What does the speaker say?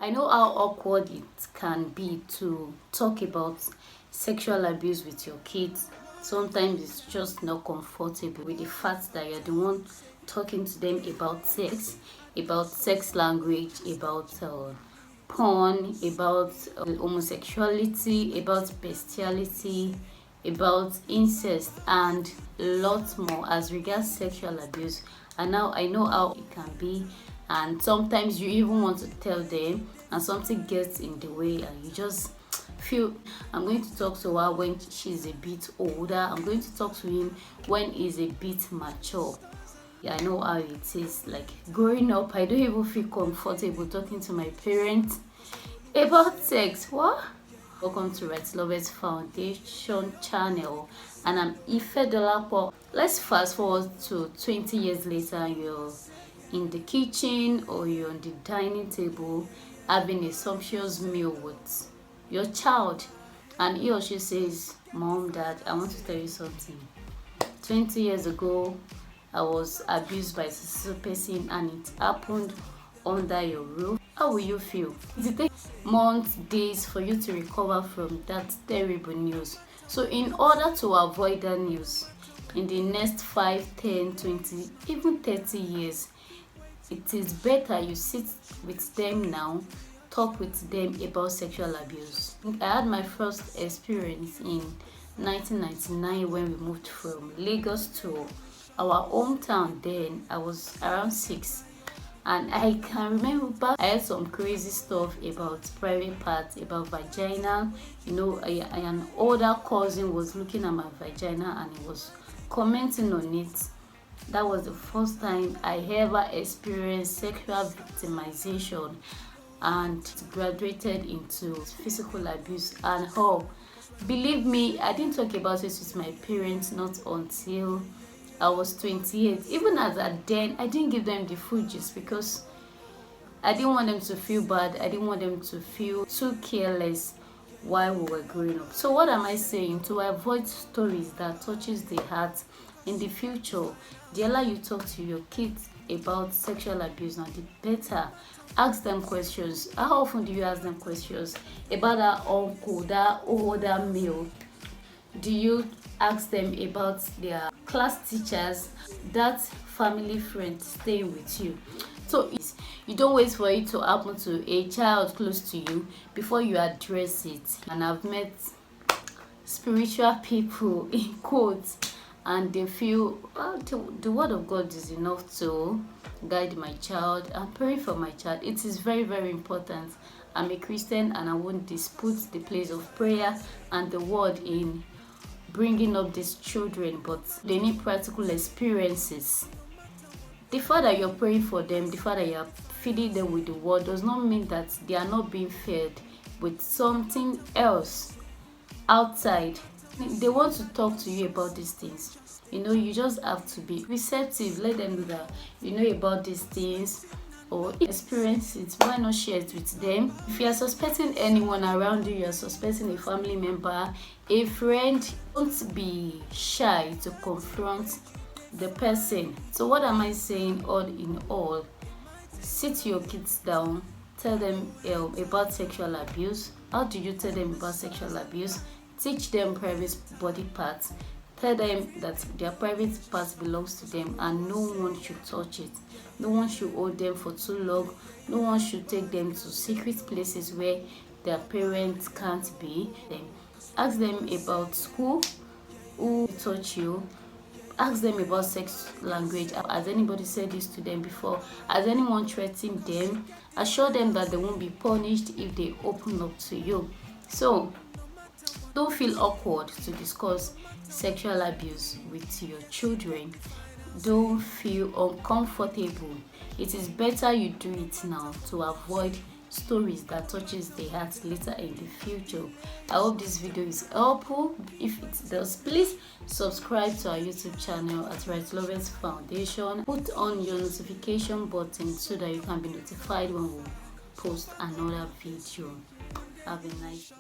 I know how awkward it can be to talk about sexual abuse with your kids. Sometimes it's just not comfortable with the fact that you're the one talking to them about sex language, about porn, about homosexuality, about bestiality, about incest, and lots more as regards sexual abuse. And now I know how it can be, and sometimes you even want to tell them, and something gets in the way, and you just feel I'm going to talk to her when she's a bit older. I'm going to talk to him when he's a bit mature. Yeah, I know how it is. Like growing up, I don't even feel comfortable talking to my parents about sex. What? Welcome to Right Lovers Foundation channel, and I'm Ife Dolapo. Let's fast forward to 20 years later. You're in the kitchen or you're on the dining table having a sumptuous meal with your child, and he or she says, "Mom, Dad, I want to tell you something. 20 years ago, I was abused by a person and it happened under your roof." How will you feel? It takes months, days for you to recover from that terrible news. So in order to avoid that news in the next 5, 10, 20, even 30 years, it is better you sit with them now, talk with them about sexual abuse. I had my first experience in 1999 when we moved from Lagos to our hometown. Then I was around 6, and I can remember back I had some crazy stuff about private parts, about vagina. An older cousin was looking at my vagina and he was commenting on it. That was the first time I ever experienced sexual victimization, and it graduated into physical abuse. And believe me, I didn't talk about it with my parents not until I was 28. Even as at then, I didn't give them the full gist because I didn't want them to feel bad. I didn't want them to feel too careless while we were growing up. So what am I saying? To avoid stories that touches the heart in the future, the earlier you talk to your kids about sexual abuse, now the better. Ask them questions. How often do you ask them questions about that uncle, that older male? Do you ask them about their class teachers, that family friend staying with you? So you don't wait for it to happen to a child close to you before you address it. And I've met spiritual people in quotes, and they feel, well, the word of God is enough to guide my child. I'm praying for my child. It is very, very important. I'm a Christian and I won't dispute the place of prayer and the word in bringing up these children, but they need practical experiences. The fact that you're praying for them, the fact that you're feeding them with the word, does not mean that they are not being fed with something else outside. They want to talk to you about these things. You just have to be receptive. Let them know that you know about these things or experience it. Why not share it with them? If you are suspecting anyone around you, you are suspecting a family member, a friend, don't be shy to confront the person. So what am I saying all in all? Sit your kids down, tell them about sexual abuse. How do you tell them about sexual abuse? Teach them private body parts. Tell them that their private parts belongs to them and no one should touch it. No one should hold them for too long. No one should take them to secret places where their parents can't be. Then ask them about school, who taught you. Ask them about sex language. Has anybody said this to them before? Has anyone threatened them? Assure them that they won't be punished if they open up to you. So don't feel awkward to discuss sexual abuse with your children. Don't feel uncomfortable. It is better you do it now to avoid stories that touches the heart later in the future. I hope this video is helpful. If it does, please subscribe to our YouTube channel at Right Lovers Foundation. Put on your notification button so that you can be notified when we post another video. Have a nice day.